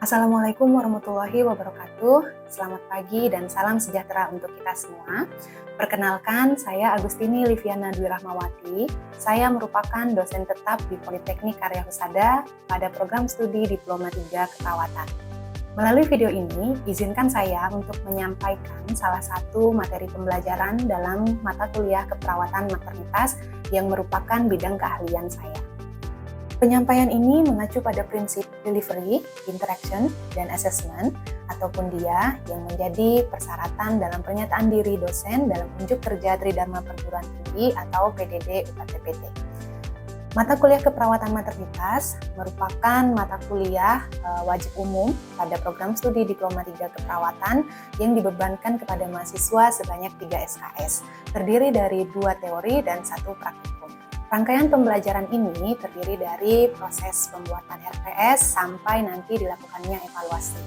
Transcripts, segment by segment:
Assalamualaikum warahmatullahi wabarakatuh. Selamat pagi dan salam sejahtera untuk kita semua. Perkenalkan, saya Agustini Liviana Dwi Rahmawati. Saya merupakan dosen tetap di Politeknik Karya Husada pada program studi Diploma 3 Keperawatan. Melalui video ini, izinkan saya untuk menyampaikan salah satu materi pembelajaran dalam mata kuliah keperawatan maternitas yang merupakan bidang keahlian saya. Penyampaian ini mengacu pada prinsip delivery, interaction, dan assessment, ataupun dia yang menjadi persyaratan dalam pernyataan diri dosen dalam unjuk kerja Tridharma Perguruan Tinggi atau PDD UKT-PT. Mata kuliah keperawatan maternitas merupakan mata kuliah wajib umum pada program studi Diploma 3 Keperawatan yang dibebankan kepada mahasiswa sebanyak 3 SKS, terdiri dari 2 teori dan 1 praktikum. Rangkaian pembelajaran ini terdiri dari proses pembuatan RPS sampai nanti dilakukannya evaluasi.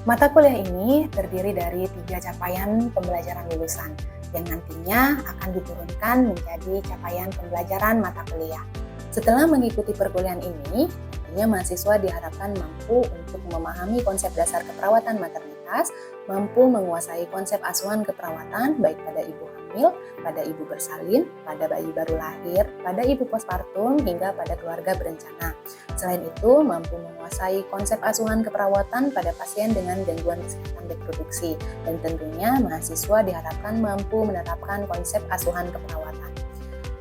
Mata kuliah ini terdiri dari 3 capaian pembelajaran lulusan yang nantinya akan diturunkan menjadi capaian pembelajaran mata kuliah. Setelah mengikuti perkuliahan ini, nantinya mahasiswa diharapkan mampu untuk memahami konsep dasar keperawatan maternitas, mampu menguasai konsep asuhan keperawatan baik pada ibu hamil, pada ibu bersalin, pada bayi baru lahir, pada ibu postpartum, hingga pada keluarga berencana. Selain itu, mampu menguasai konsep asuhan keperawatan pada pasien dengan gangguan kesehatan reproduksi. Dan tentunya mahasiswa diharapkan mampu menerapkan konsep asuhan keperawatan.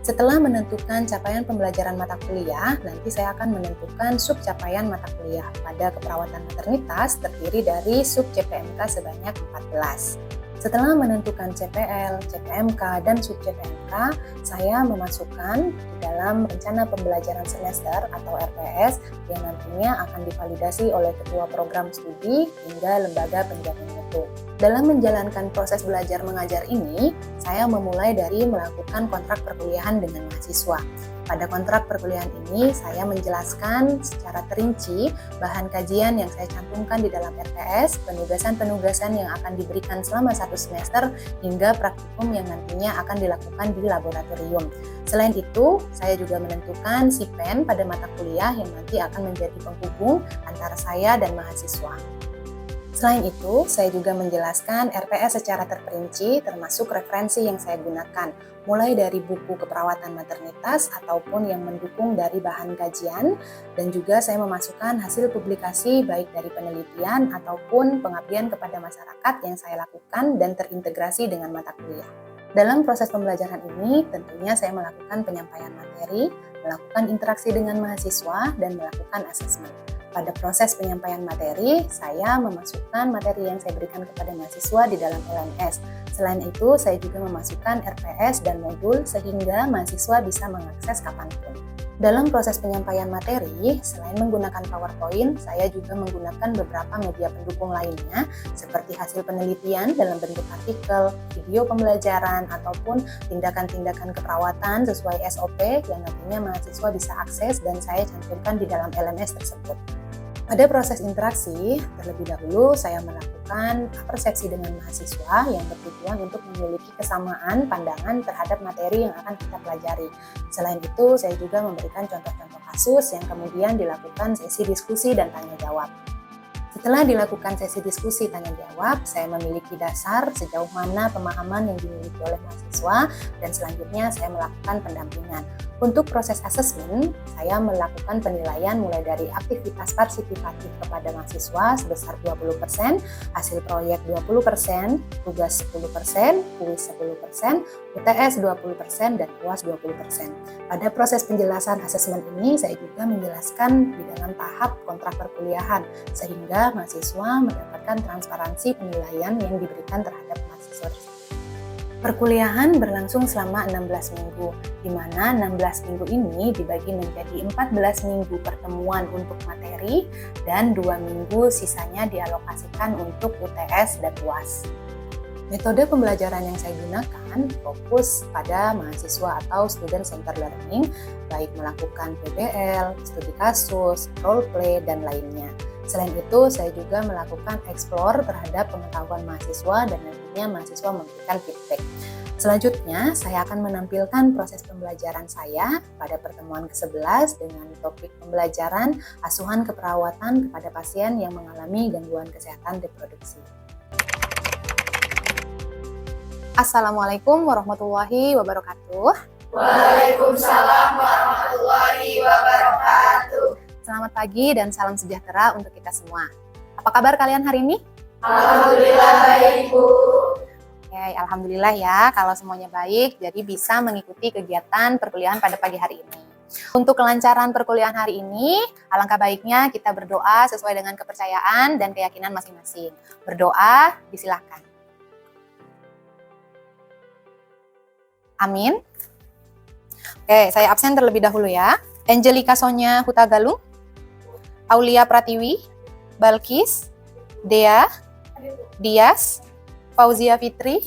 Setelah menentukan capaian pembelajaran mata kuliah, nanti saya akan menentukan sub capaian mata kuliah. Pada keperawatan maternitas terdiri dari sub CPMK sebanyak 14. Setelah menentukan CPL, CPMK, dan sub CPMK, saya memasukkan di dalam rencana pembelajaran semester atau RPS yang nantinya akan divalidasi oleh ketua program studi hingga lembaga penjamin mutu. Dalam menjalankan proses belajar mengajar ini, saya memulai dari melakukan kontrak perkuliahan dengan mahasiswa. Pada kontrak perkuliahan ini, saya menjelaskan secara terinci bahan kajian yang saya cantumkan di dalam RPS, penugasan-penugasan yang akan diberikan selama 1 semester, hingga praktikum yang nantinya akan dilakukan di laboratorium. Selain itu, saya juga menentukan SIPEN pada mata kuliah yang nanti akan menjadi penghubung antara saya dan mahasiswa. Selain itu, saya juga menjelaskan RPS secara terperinci termasuk referensi yang saya gunakan, mulai dari buku keperawatan maternitas ataupun yang mendukung dari bahan kajian, dan juga saya memasukkan hasil publikasi baik dari penelitian ataupun pengabdian kepada masyarakat yang saya lakukan dan terintegrasi dengan mata kuliah. Dalam proses pembelajaran ini, tentunya saya melakukan penyampaian materi, melakukan interaksi dengan mahasiswa, dan melakukan asesmen. Pada proses penyampaian materi, saya memasukkan materi yang saya berikan kepada mahasiswa di dalam LMS. Selain itu, saya juga memasukkan RPS dan modul sehingga mahasiswa bisa mengakses kapanpun. Dalam proses penyampaian materi, selain menggunakan PowerPoint, saya juga menggunakan beberapa media pendukung lainnya seperti hasil penelitian dalam bentuk artikel, video pembelajaran, ataupun tindakan-tindakan keperawatan sesuai SOP yang nantinya mahasiswa bisa akses dan saya cantumkan di dalam LMS tersebut. Pada proses interaksi, terlebih dahulu saya melakukan persepsi dengan mahasiswa yang bertujuan untuk memiliki kesamaan pandangan terhadap materi yang akan kita pelajari. Selain itu, saya juga memberikan contoh-contoh kasus yang kemudian dilakukan sesi diskusi dan tanya jawab. Setelah dilakukan sesi diskusi tanya jawab, saya memiliki dasar sejauh mana pemahaman yang dimiliki oleh mahasiswa dan selanjutnya saya melakukan pendampingan. Untuk proses asesmen, saya melakukan penilaian mulai dari aktivitas partisipatif kepada mahasiswa sebesar 20%, hasil proyek 20%, tugas 10%, kuis 10%, UTS 20%, dan UAS 20%. Pada proses penjelasan asesmen ini, saya juga menjelaskan di dalam tahap kontrak perkuliahan, sehingga mahasiswa mendapatkan transparansi penilaian yang diberikan terhadap mahasiswa. Perkuliahan berlangsung selama 16 minggu, di mana 16 minggu ini dibagi menjadi 14 minggu pertemuan untuk materi dan 2 minggu sisanya dialokasikan untuk UTS dan UAS. Metode pembelajaran yang saya gunakan fokus pada mahasiswa atau student centered learning, baik melakukan PBL, studi kasus, role play, dan lainnya. Selain itu, saya juga melakukan explore terhadap pengetahuan mahasiswa dan nantinya mahasiswa memberikan feedback. Selanjutnya, saya akan menampilkan proses pembelajaran saya pada pertemuan ke-11 dengan topik pembelajaran asuhan keperawatan kepada pasien yang mengalami gangguan kesehatan reproduksi. Assalamualaikum warahmatullahi wabarakatuh. Waalaikumsalam warahmatullahi wabarakatuh. Selamat pagi dan salam sejahtera untuk kita semua. Apa kabar kalian hari ini? Alhamdulillah baik, Bu. Oke, alhamdulillah ya kalau semuanya baik, jadi bisa mengikuti kegiatan perkuliahan pada pagi hari ini. Untuk kelancaran perkuliahan hari ini, alangkah baiknya kita berdoa sesuai dengan kepercayaan dan keyakinan masing-masing. Berdoa, disilakan. Amin. Oke, saya absen terlebih dahulu ya. Angelika Sonya Hutagalung, Aulia Pratiwi, Balkis, Dea, Dias, Fauzia Fitri,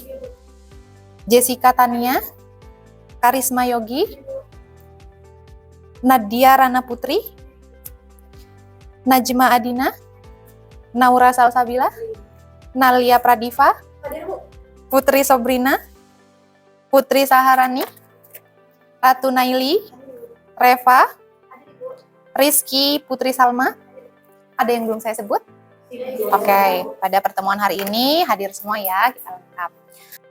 Jessica Tania, Karisma Yogi, Nadia Rana Putri, Najma Adina, Naura Salsabila, Nalia Pradiva, Putri Sobrina, Putri Saharani, Ratu Naili, Reva, Rizky Putri Salma. Ada yang belum saya sebut? Oke, pada pertemuan hari ini hadir semua ya, kita lengkap.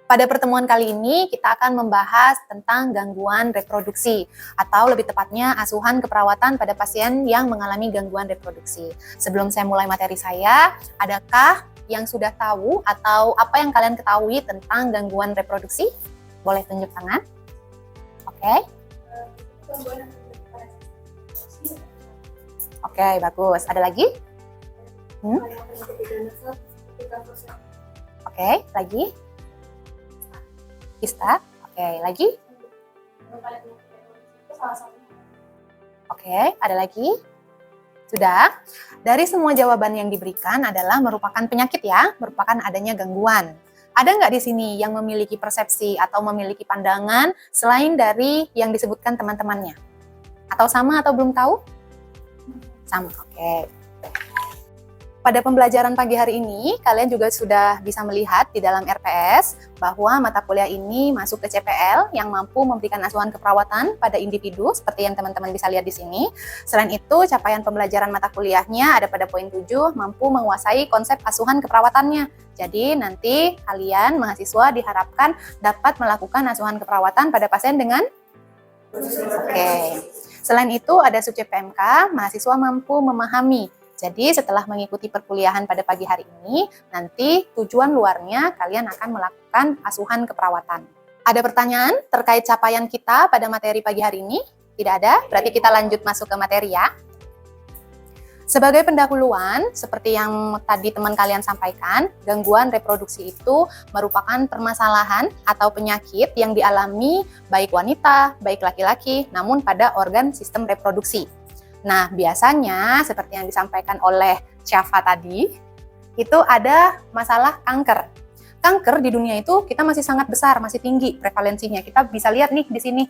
Pada pertemuan kali ini kita akan membahas tentang gangguan reproduksi atau lebih tepatnya asuhan keperawatan pada pasien yang mengalami gangguan reproduksi. Sebelum saya mulai materi saya, adakah yang sudah tahu atau apa yang kalian ketahui tentang gangguan reproduksi? Boleh tunjuk tangan. Oke. Oke, bagus. Ada lagi? Oke, lagi? Kista? Oke, lagi? Oke, ada lagi? Sudah? Dari semua jawaban yang diberikan adalah merupakan penyakit ya, merupakan adanya gangguan. Ada nggak di sini yang memiliki persepsi atau memiliki pandangan selain dari yang disebutkan teman-temannya? Atau sama atau belum tahu? Sama, oke. Pada pembelajaran pagi hari ini, kalian juga sudah bisa melihat di dalam RPS bahwa mata kuliah ini masuk ke CPL yang mampu memberikan asuhan keperawatan pada individu, seperti yang teman-teman bisa lihat di sini. Selain itu, capaian pembelajaran mata kuliahnya ada pada poin 7, mampu menguasai konsep asuhan keperawatannya. Jadi, nanti kalian, mahasiswa, diharapkan dapat melakukan asuhan keperawatan pada pasien dengan Oke. Selain itu, ada subjek PMK, mahasiswa mampu memahami. Jadi setelah mengikuti perkuliahan pada pagi hari ini, nanti tujuan luarnya kalian akan melakukan asuhan keperawatan. Ada pertanyaan terkait capaian kita pada materi pagi hari ini? Tidak ada? Berarti kita lanjut masuk ke materi ya. Sebagai pendahuluan, seperti yang tadi teman kalian sampaikan, gangguan reproduksi itu merupakan permasalahan atau penyakit yang dialami baik wanita, baik laki-laki, namun pada organ sistem reproduksi. Nah, biasanya seperti yang disampaikan oleh Syafa tadi, itu ada masalah kanker. Kanker di dunia itu kita masih sangat besar, masih tinggi prevalensinya. Kita bisa lihat nih di sini.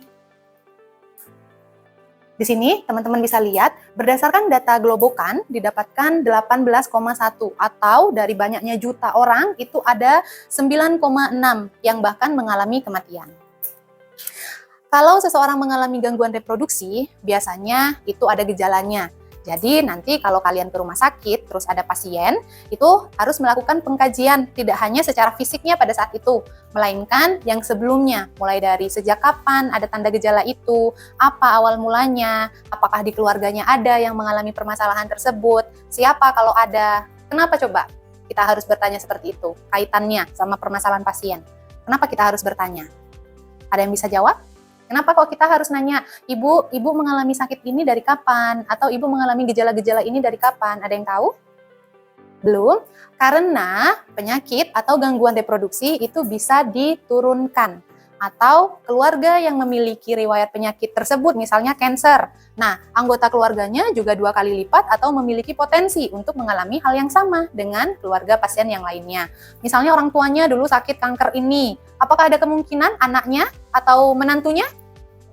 Di sini teman-teman bisa lihat, berdasarkan data Globokan didapatkan 18,1 atau dari banyaknya juta orang itu ada 9,6 yang bahkan mengalami kematian. Kalau seseorang mengalami gangguan reproduksi, biasanya itu ada gejalanya. Jadi nanti kalau kalian ke rumah sakit, terus ada pasien, itu harus melakukan pengkajian, tidak hanya secara fisiknya pada saat itu, melainkan yang sebelumnya, mulai dari sejak kapan ada tanda gejala itu, apa awal mulanya, apakah di keluarganya ada yang mengalami permasalahan tersebut, siapa kalau ada, kenapa coba? Kita harus bertanya seperti itu, kaitannya sama permasalahan pasien. Kenapa kita harus bertanya? Ada yang bisa jawab? Kenapa kok kita harus nanya, ibu mengalami sakit ini dari kapan? Atau ibu mengalami gejala-gejala ini dari kapan? Ada yang tahu? Belum, karena penyakit atau gangguan reproduksi itu bisa diturunkan. Atau keluarga yang memiliki riwayat penyakit tersebut, misalnya kanker. Nah, anggota keluarganya juga 2 kali lipat atau memiliki potensi untuk mengalami hal yang sama dengan keluarga pasien yang lainnya. Misalnya orang tuanya dulu sakit kanker ini, apakah ada kemungkinan anaknya atau menantunya?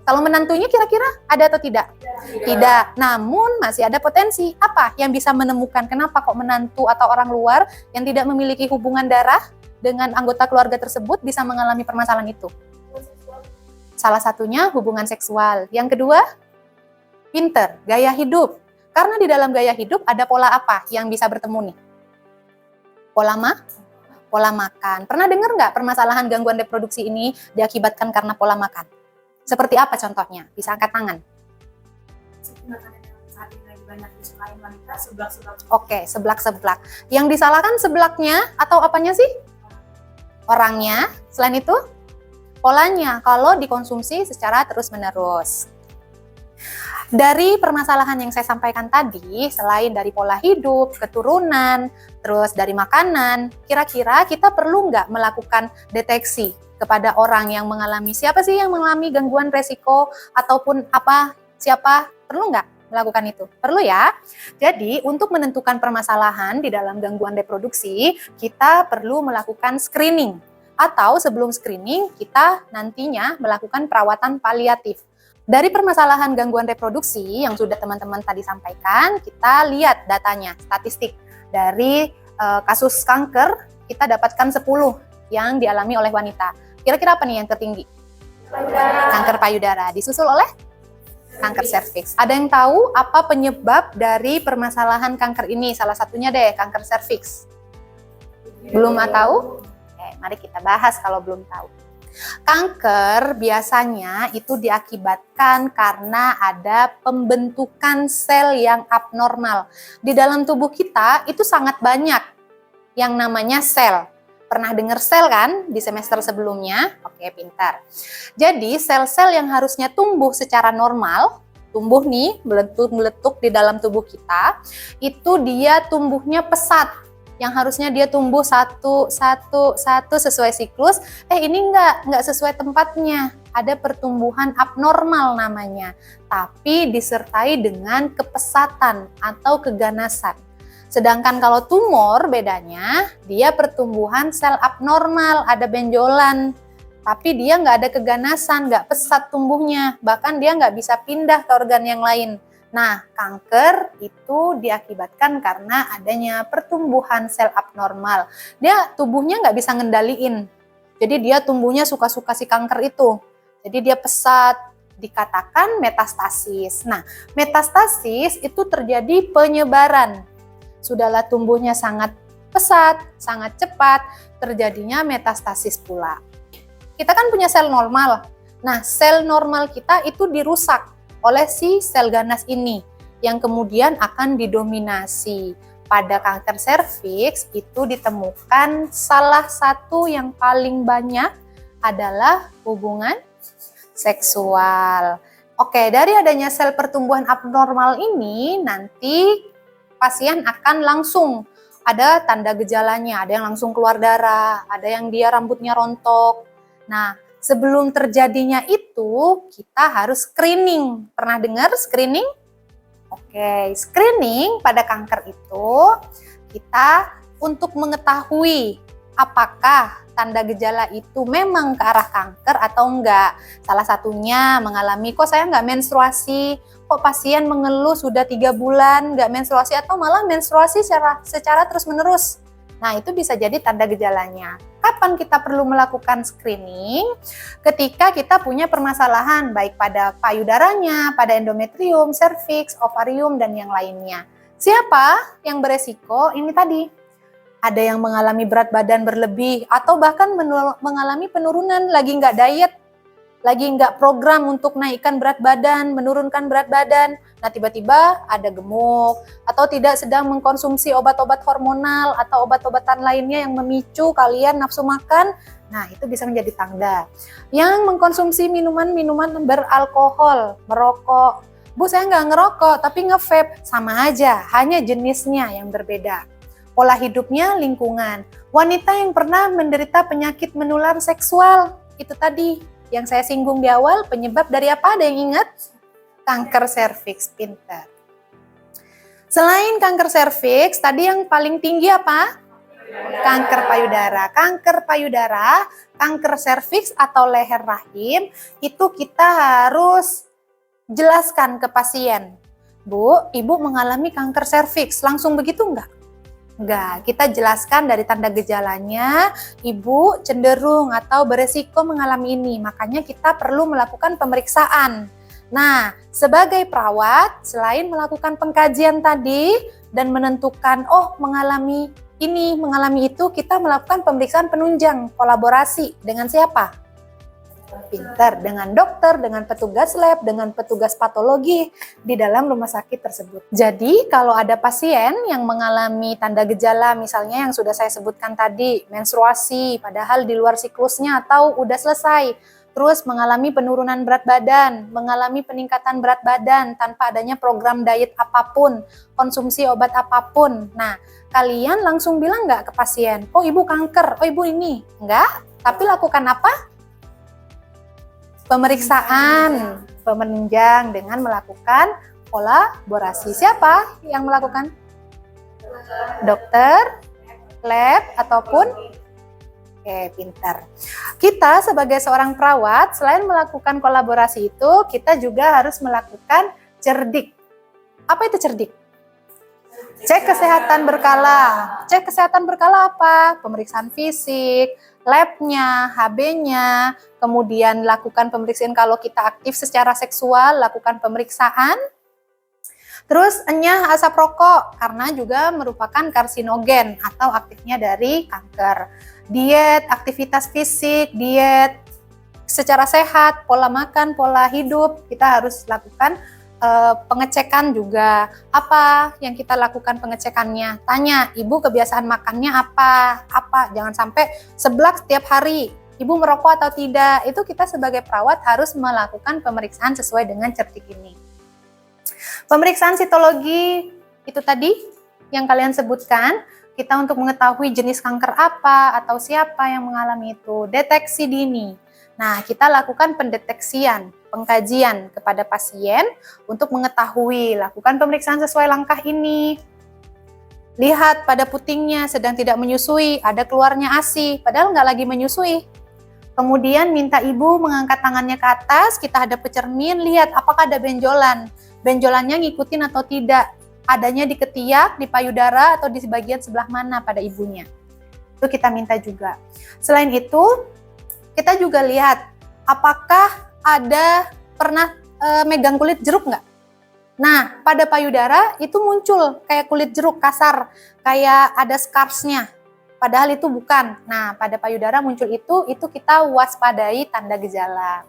Kalau menantunya kira-kira ada atau tidak? Tidak. Namun masih ada potensi. Apa yang bisa menemukan kenapa kok menantu atau orang luar yang tidak memiliki hubungan darah dengan anggota keluarga tersebut bisa mengalami permasalahan itu? Salah satunya hubungan seksual. Yang kedua, pinter, gaya hidup. Karena di dalam gaya hidup ada pola apa yang bisa bertemu nih? Pola makan. Pernah dengar nggak permasalahan gangguan reproduksi ini diakibatkan karena pola makan? Seperti apa contohnya? Bisa angkat tangan. Saat ini lagi banyak disukai wanita, seblak-seblak. Oke, seblak-seblak. Yang disalahkan seblaknya atau apanya sih? Orangnya. Selain itu, polanya kalau dikonsumsi secara terus-menerus. Dari permasalahan yang saya sampaikan tadi, selain dari pola hidup, keturunan, terus dari makanan, kira-kira kita perlu nggak melakukan deteksi kepada orang yang mengalami, siapa sih yang mengalami gangguan resiko ataupun siapa, perlu nggak melakukan itu? Perlu ya. Jadi untuk menentukan permasalahan di dalam gangguan reproduksi, kita perlu melakukan screening. Atau sebelum screening, kita nantinya melakukan perawatan paliatif. Dari permasalahan gangguan reproduksi yang sudah teman-teman tadi sampaikan, kita lihat datanya, statistik. Dari kasus kanker, kita dapatkan 10 yang dialami oleh wanita. Kira-kira apa nih yang tertinggi? Kanker payudara, disusul oleh kanker serviks. Ada yang tahu apa penyebab dari permasalahan kanker ini? Salah satunya deh, kanker serviks. Belum tahu? Oke, mari kita bahas kalau belum tahu. Kanker biasanya itu diakibatkan karena ada pembentukan sel yang abnormal. Di dalam tubuh kita itu sangat banyak yang namanya sel. Pernah dengar sel kan di semester sebelumnya? Oke, pintar. Jadi sel-sel yang harusnya tumbuh secara normal, tumbuh nih meletuk di dalam tubuh kita, itu dia tumbuhnya pesat. Yang harusnya dia tumbuh satu sesuai siklus, ini nggak sesuai tempatnya. Ada pertumbuhan abnormal namanya, tapi disertai dengan kepesatan atau keganasan. Sedangkan kalau tumor bedanya, dia pertumbuhan sel abnormal, ada benjolan, tapi dia nggak ada keganasan, nggak pesat tumbuhnya, bahkan dia nggak bisa pindah ke organ yang lain. Nah, kanker itu diakibatkan karena adanya pertumbuhan sel abnormal. Dia tubuhnya nggak bisa ngendaliin. Jadi dia tumbuhnya suka-suka si kanker itu. Jadi dia pesat, dikatakan metastasis. Nah, metastasis itu terjadi penyebaran. Sudahlah tumbuhnya sangat pesat, sangat cepat, terjadinya metastasis pula. Kita kan punya sel normal. Nah, sel normal kita itu dirusak oleh si sel ganas ini yang kemudian akan didominasi. Pada kanker serviks itu ditemukan salah satu yang paling banyak adalah hubungan seksual. Oke, dari adanya sel pertumbuhan abnormal ini nanti pasien akan langsung ada tanda gejalanya, ada yang langsung keluar darah, ada yang dia rambutnya rontok. Nah, sebelum terjadinya itu, kita harus screening. Pernah dengar screening? Oke, screening pada kanker itu, kita untuk mengetahui apakah tanda gejala itu memang ke arah kanker atau enggak. Salah satunya mengalami, kok saya nggak menstruasi, kok pasien mengeluh sudah 3 bulan nggak menstruasi, atau malah menstruasi secara terus-menerus. Nah, itu bisa jadi tanda gejalanya. Kapan kita perlu melakukan screening? Ketika kita punya permasalahan, baik pada payudaranya, pada endometrium, serviks, ovarium, dan yang lainnya. Siapa yang beresiko? Ini tadi. Ada yang mengalami berat badan berlebih, atau bahkan mengalami penurunan, lagi nggak diet, lagi nggak program untuk naikkan berat badan, menurunkan berat badan. Nah, tiba-tiba ada gemuk, atau tidak sedang mengkonsumsi obat-obat hormonal atau obat-obatan lainnya yang memicu kalian nafsu makan. Nah, itu bisa menjadi tanda. Yang mengkonsumsi minuman-minuman beralkohol, merokok. Bu, saya nggak ngerokok, tapi nge-vape. Sama aja, hanya jenisnya yang berbeda. Pola hidupnya, lingkungan. Wanita yang pernah menderita penyakit menular seksual, itu tadi yang saya singgung di awal, penyebab dari apa? Ada yang ingat? Kanker serviks, pintar. Selain kanker serviks, tadi yang paling tinggi apa? Kanker payudara. Kanker payudara, kanker serviks atau leher rahim, itu kita harus jelaskan ke pasien, Bu, Ibu mengalami kanker serviks, langsung begitu enggak? Enggak, kita jelaskan dari tanda gejalanya, Ibu cenderung atau beresiko mengalami ini, makanya kita perlu melakukan pemeriksaan. Nah, sebagai perawat, selain melakukan pengkajian tadi dan menentukan, oh mengalami ini, mengalami itu, kita melakukan pemeriksaan penunjang, kolaborasi dengan siapa? Pintar, dengan dokter, dengan petugas lab, dengan petugas patologi di dalam rumah sakit tersebut. Jadi kalau ada pasien yang mengalami tanda gejala misalnya yang sudah saya sebutkan tadi, menstruasi padahal di luar siklusnya atau udah selesai, terus mengalami penurunan berat badan, mengalami peningkatan berat badan tanpa adanya program diet apapun, konsumsi obat apapun. Nah, kalian langsung bilang nggak ke pasien, oh ibu kanker, oh ibu ini? Enggak, tapi lakukan apa? Pemeriksaan penunjang dengan melakukan kolaborasi. Siapa yang melakukan? Dokter, lab, ataupun? Oke, pintar. Kita sebagai seorang perawat, selain melakukan kolaborasi itu, kita juga harus melakukan cerdik. Apa itu cerdik? Cek kesehatan berkala. Cek kesehatan berkala apa? Pemeriksaan fisik, labnya, HB-nya, kemudian lakukan pemeriksaan kalau kita aktif secara seksual, lakukan pemeriksaan. Terus enyah asap rokok, karena juga merupakan karsinogen atau aktifnya dari kanker. Diet, aktivitas fisik, diet secara sehat, pola makan, pola hidup, kita harus lakukan pengecekan juga. Apa yang kita lakukan pengecekannya? Tanya, ibu kebiasaan makannya apa? Jangan sampai seblak setiap hari. Ibu merokok atau tidak? Itu kita sebagai perawat harus melakukan pemeriksaan sesuai dengan cerdik ini. Pemeriksaan sitologi itu tadi yang kalian sebutkan, kita untuk mengetahui jenis kanker apa atau siapa yang mengalami itu. Deteksi dini. Nah, kita lakukan pendeteksian, pengkajian kepada pasien untuk mengetahui, lakukan pemeriksaan sesuai langkah ini. Lihat pada putingnya sedang tidak menyusui, ada keluarnya ASI, padahal nggak lagi menyusui. Kemudian minta ibu mengangkat tangannya ke atas, kita hadap ke cermin, lihat apakah ada benjolan. Benjolannya ngikutin atau tidak, adanya di ketiak, di payudara, atau di bagian sebelah mana pada ibunya. Itu kita minta juga. Selain itu, kita juga lihat apakah ada pernah megang kulit jeruk nggak? Nah, pada payudara itu muncul kayak kulit jeruk kasar, kayak ada scarsnya. Padahal itu bukan. Nah, pada payudara muncul itu kita waspadai tanda gejala.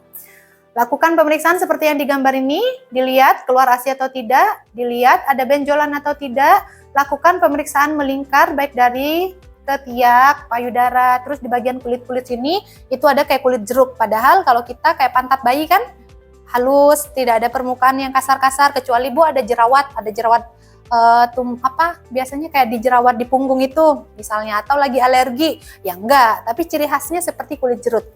Lakukan pemeriksaan seperti yang digambar ini, dilihat keluar ASI atau tidak, dilihat ada benjolan atau tidak, lakukan pemeriksaan melingkar baik dari ketiak, payudara, terus di bagian kulit-kulit sini itu ada kayak kulit jeruk. Padahal kalau kita kayak pantat bayi kan halus, tidak ada permukaan yang kasar-kasar, kecuali Bu ada jerawat biasanya kayak dijerawat di punggung itu misalnya, atau lagi alergi, ya enggak, tapi ciri khasnya seperti kulit jeruk.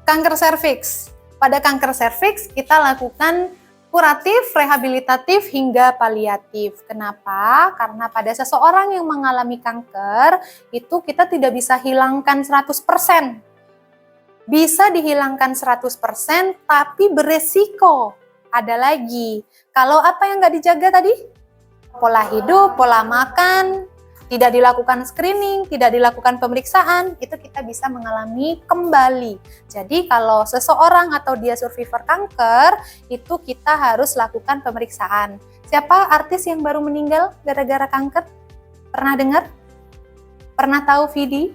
Kanker serviks. Pada kanker serviks kita lakukan kuratif, rehabilitatif, hingga paliatif. Kenapa? Karena pada seseorang yang mengalami kanker, itu kita tidak bisa hilangkan 100%. Bisa dihilangkan 100%, tapi beresiko. Ada lagi, kalau apa yang nggak dijaga tadi? Pola hidup, pola makan, tidak dilakukan screening, tidak dilakukan pemeriksaan, itu kita bisa mengalami kembali. Jadi kalau seseorang atau dia survivor kanker, itu kita harus lakukan pemeriksaan. Siapa artis yang baru meninggal gara-gara kanker? Pernah dengar? Pernah tahu Vidi?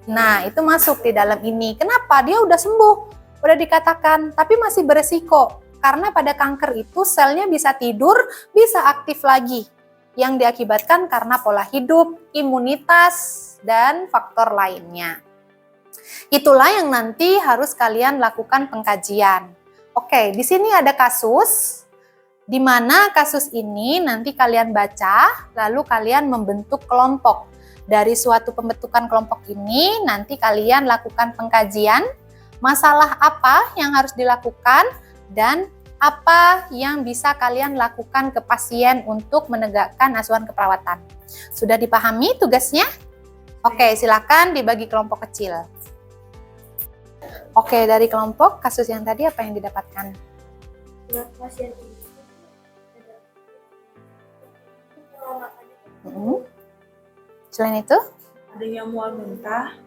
Nah, itu masuk di dalam ini. Kenapa? Dia udah sembuh, udah dikatakan, tapi masih beresiko. Karena pada kanker itu selnya bisa tidur, bisa aktif lagi. Yang diakibatkan karena pola hidup, imunitas, dan faktor lainnya. Itulah yang nanti harus kalian lakukan pengkajian. Oke, di sini ada kasus, di mana kasus ini nanti kalian baca, lalu kalian membentuk kelompok. Dari suatu pembentukan kelompok ini, nanti kalian lakukan pengkajian, masalah apa yang harus dilakukan, dan apa yang bisa kalian lakukan ke pasien untuk menegakkan asuhan keperawatan. Sudah dipahami tugasnya? Oke, silakan dibagi kelompok kecil. Oke, dari kelompok kasus yang tadi apa yang didapatkan? pasien ini Selain itu, adanya mual muntah,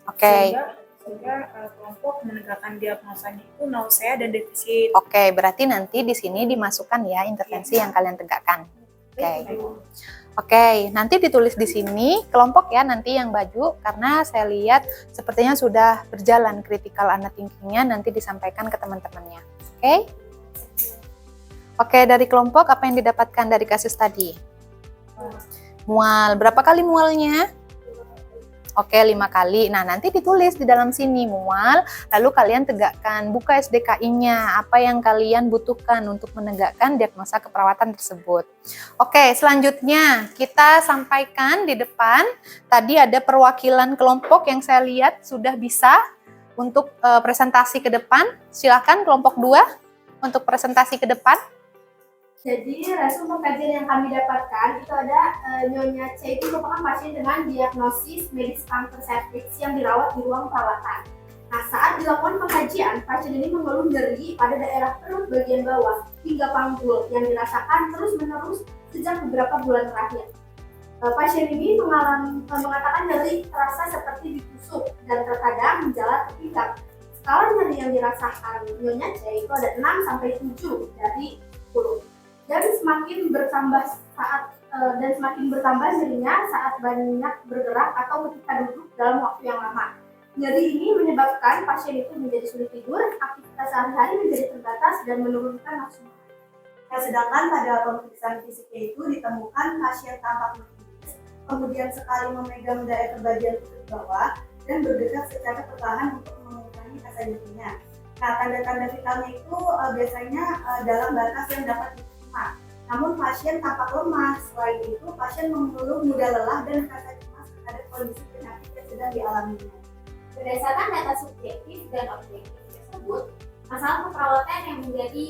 oke. sehingga kelompok menegakkan diagnosanya itu nausea dan defisit. Oke, berarti nanti di sini dimasukkan ya intervensi yang kalian tegakkan. Oke. Oke, nanti ditulis di sini kelompok ya nanti yang baju karena saya lihat sepertinya sudah berjalan critical underthinking-nya nanti disampaikan ke teman-temannya. Oke? Oke, dari kelompok apa yang didapatkan dari kasus tadi? Mual. Berapa kali mualnya? Oke, 5 kali. Nah, nanti ditulis di dalam sini mual, lalu kalian tegakkan, buka SDKI-nya, apa yang kalian butuhkan untuk menegakkan diagnosa keperawatan tersebut. Oke, selanjutnya kita sampaikan di depan, tadi ada perwakilan kelompok yang saya lihat sudah bisa untuk presentasi ke depan. Silakan kelompok 2 untuk presentasi ke depan. Jadi, hasil pengkajian yang kami dapatkan itu ada Nyonya C itu merupakan pasien dengan diagnosis medis kanker serviks yang dirawat di ruang perawatan. Nah, saat dilakukan pengkajian, pasien ini mengeluh nyeri pada daerah perut bagian bawah hingga panggul yang dirasakan terus-menerus sejak beberapa bulan terakhir. Pasien ini mengatakan nyeri terasa seperti ditusuk dan terkadang menjalar ke pinggang. Skala nyeri yang dirasakan Nyonya C itu ada 6-7 dari 10. Dan semakin bertambah nyerinya saat banyak bergerak atau ketika duduk dalam waktu yang lama. Nyeri ini menyebabkan pasien itu menjadi sulit tidur, aktivitas sehari-hari menjadi terbatas dan menurunkan nafsu makan. Nah, sedangkan pada pemeriksaan fisiknya itu ditemukan pasien tampak menangis, kemudian sekali memegang daerah bagian perut bawah dan bergerak secara perlahan untuk mengurangi rasa nyerinya. Nah, tanda-tanda vitalnya itu biasanya dalam batas yang dapat diterima. Namun pasien tampak lemah. Selain itu, pasien mengeluh mudah lelah dan merasa cemas terhadap kondisi penyakit yang sedang dialaminya. Berdasarkan data subjektif dan objektif tersebut, masalah keperawatan yang menjadi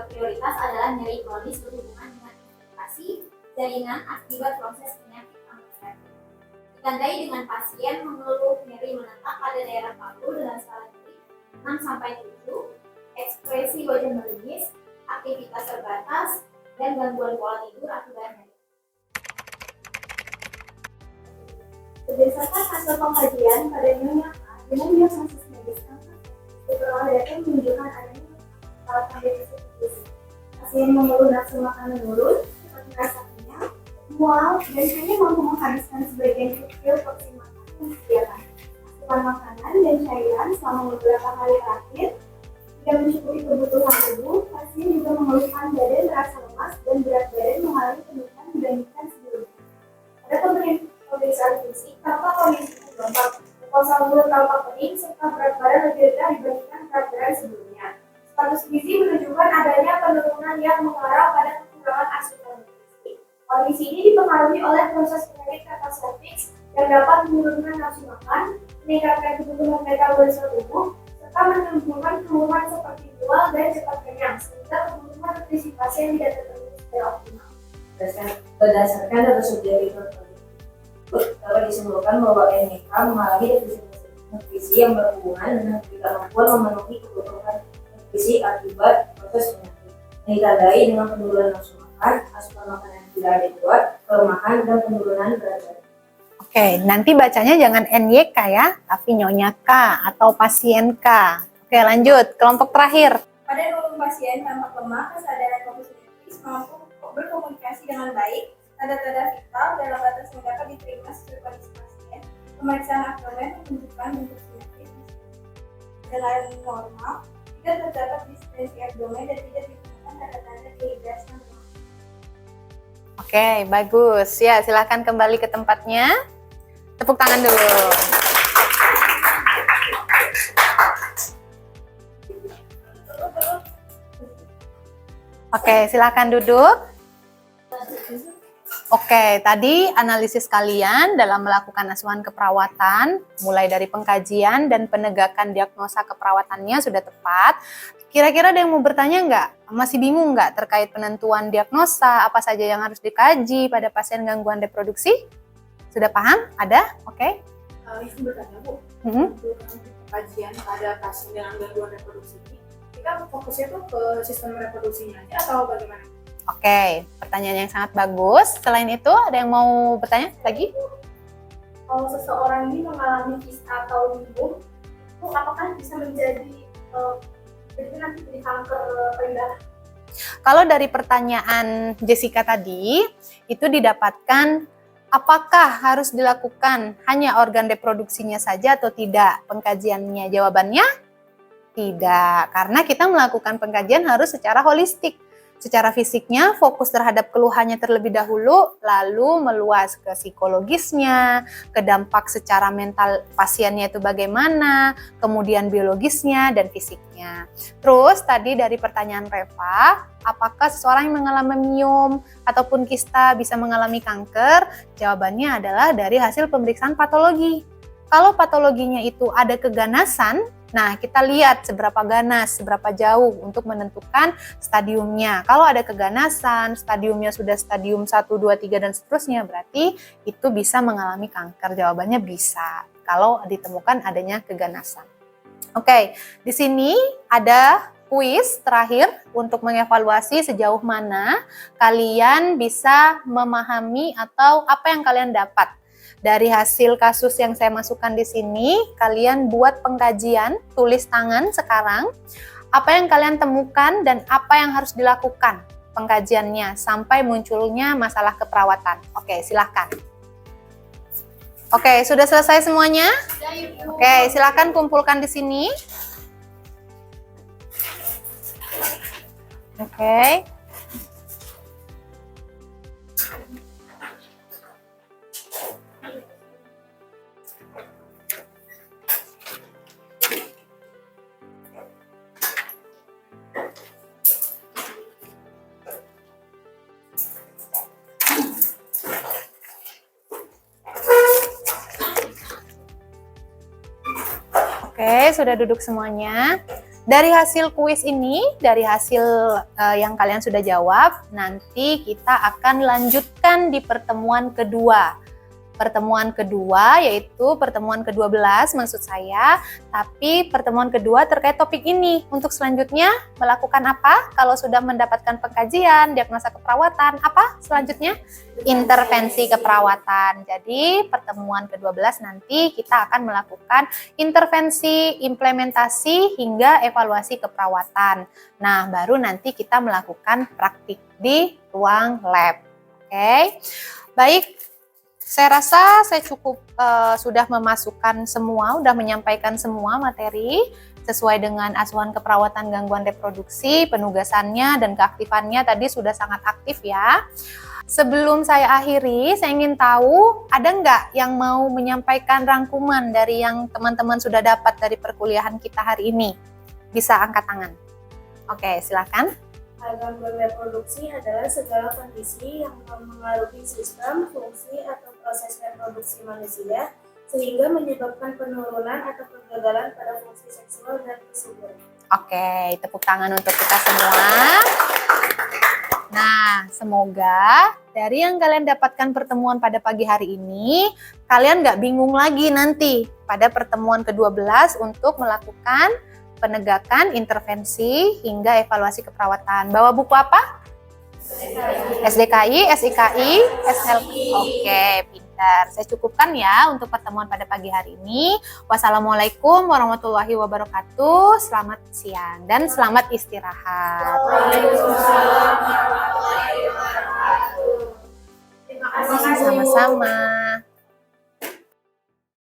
prioritas adalah nyeri kronis berhubungan dengan infeksi jaringan akibat proses penyakit kanker serviks. Ditandai dengan pasien mengeluh nyeri menetap pada daerah paru dengan skala nyeri 6-7, ekspresi wajah meringis, aktivitas terbatas, dan gangguan pola tidur akibat nyeri. Berdasarkan hasil pengkajian pada Nyonya A dengan diagnosis medis kanker, beberapa data menunjukkan adanya perawatan defisit gizi. Pasien mengeluh nafsu makan menurun, seperti rasa kenyang, mual, dan hanya mampu menghabiskan sebagian kecil porsi makanan yang disediakan. Asupan makanan dan cairan selama beberapa hari terakhir tidak mencukupi kebutuhan tubuh. Pasien juga mengeluhkan badan terasa lemas dan berat badan mengalami penurunan dibandingkan sebelumnya. Pada pemeriksaan fisik, tampak kondisi gelombang, mukosa mulut tampak pening, serta berat badan lebih rendah dibandingkan berat badan sebelumnya. Status gizi menunjukkan adanya penurunan yang mengarah pada kekurangan asupan gizi. Kondisi ini dipengaruhi oleh proses penyakit kanker serviks yang dapat menurunkan nafsu makan, meningkatkan kebutuhan metabolisme tubuh, serta menimbulkan keluhan seperti mual dan cepat kenyang, sehingga kebutuhan nutrisi pasien tidak terpenuhi secara optimal. Berdasarkan data subjektif tersebut, dapat disimpulkan bahwa NIK mengalami defisit nutrisi yang berhubungan dengan ketidakmampuan memenuhi kebutuhan nutrisi akibat proses penyakit, yang ditandai dengan penurunan nafsu makan, asupan makanan yang tidak adekuat, kelemahan, dan penurunan berat badan. Oke, nanti bacanya jangan NYK ya, tapi Nyonya K atau pasien K. Oke, lanjut. Kelompok terakhir. Pada 20 pasien tampak lemah, kesadaran fokus medis, mampu berkomunikasi dengan baik, tanda-tanda vital dalam batas yang dapat diterima sesuai kondisi pasien. Pemeriksaan abdomen menunjukkan bentuk penyakit dengan normal, tidak terdapat distensi abdomen dan tidak ditemukan tanda-tanda dehidrasi. Oke, bagus. Ya, silakan kembali ke tempatnya. Tepuk tangan dulu. Oke, silakan duduk. Oke, tadi analisis kalian dalam melakukan asuhan keperawatan, mulai dari pengkajian dan penegakan diagnosa keperawatannya sudah tepat. Kira-kira ada yang mau bertanya nggak? Masih bingung nggak terkait penentuan diagnosa, apa saja yang harus dikaji pada pasien gangguan reproduksi? Sudah paham? Ada? Oke. Ibu bertanya, Bu, untuk kajian pada pasien dengan gangguan reproduksi ini, kita fokusnya tuh ke sistem reproduksinya aja atau bagaimana? Oke, pertanyaan yang sangat bagus. Selain itu, ada yang mau bertanya lagi? Kalau seseorang ini mengalami kista atau limbung, itu apakah bisa menjadi jadi nanti jadi kanker payudara? Kalau dari pertanyaan Jessica tadi, itu didapatkan apakah harus dilakukan hanya organ reproduksinya saja atau tidak pengkajiannya? Jawabannya tidak, karena kita melakukan pengkajian harus secara holistik. Secara fisiknya fokus terhadap keluhannya terlebih dahulu, lalu meluas ke psikologisnya, ke dampak secara mental pasiennya itu bagaimana, kemudian biologisnya dan fisiknya. Terus tadi dari pertanyaan Reva, apakah seseorang yang mengalami menium ataupun kista bisa mengalami kanker? Jawabannya adalah dari hasil pemeriksaan patologi. Kalau patologinya itu ada keganasan, nah kita lihat seberapa ganas, seberapa jauh untuk menentukan stadiumnya. Kalau ada keganasan, stadiumnya sudah stadium 1, 2, 3 dan seterusnya, berarti itu bisa mengalami kanker. Jawabannya bisa, kalau ditemukan adanya keganasan. Oke, di sini ada kuis terakhir untuk mengevaluasi sejauh mana kalian bisa memahami atau apa yang kalian dapat. Dari hasil kasus yang saya masukkan di sini, kalian buat pengkajian, tulis tangan sekarang, apa yang kalian temukan dan apa yang harus dilakukan pengkajiannya sampai munculnya masalah keperawatan. Oke, silahkan. Oke, sudah selesai semuanya? Oke, silahkan kumpulkan di sini. Oke. Oke, sudah duduk semuanya. Dari hasil kuis ini, dari hasil yang kalian sudah jawab, nanti kita akan lanjutkan di pertemuan kedua. Pertemuan kedua yaitu pertemuan ke-12 maksud saya, tapi pertemuan kedua terkait topik ini. Untuk selanjutnya melakukan apa? Kalau sudah mendapatkan pengkajian, diagnosa keperawatan, apa selanjutnya? Intervensi keperawatan. Jadi pertemuan ke-12 nanti kita akan melakukan intervensi, implementasi, hingga evaluasi keperawatan. Nah, baru nanti kita melakukan praktik di ruang lab. Oke, baik. Saya rasa saya cukup sudah memasukkan semua, sudah menyampaikan semua materi sesuai dengan asuhan keperawatan gangguan reproduksi, penugasannya dan keaktifannya tadi sudah sangat aktif ya. Sebelum saya akhiri, saya ingin tahu ada nggak yang mau menyampaikan rangkuman dari yang teman-teman sudah dapat dari perkuliahan kita hari ini? Bisa angkat tangan. Oke, silakan. Gangguan reproduksi adalah segala kondisi yang mempengaruhi sistem, fungsi, atau proses reproduksi manusia sehingga menyebabkan penurunan atau kegagalan pada fungsi seksual dan kesuburan. Oke, tepuk tangan untuk kita semua. Nah, semoga dari yang kalian dapatkan pertemuan pada pagi hari ini, kalian nggak bingung lagi nanti pada pertemuan ke-12 untuk melakukan penegakan, intervensi, hingga evaluasi keperawatan. Bawa buku apa? SDKI, SIKI, SLKI. Oke, pintar. Saya cukupkan ya untuk pertemuan pada pagi hari ini. Wassalamualaikum warahmatullahi wabarakatuh. Selamat siang dan selamat istirahat. Waalaikumsalam warahmatullahi wabarakatuh. Terima kasih. Sama-sama.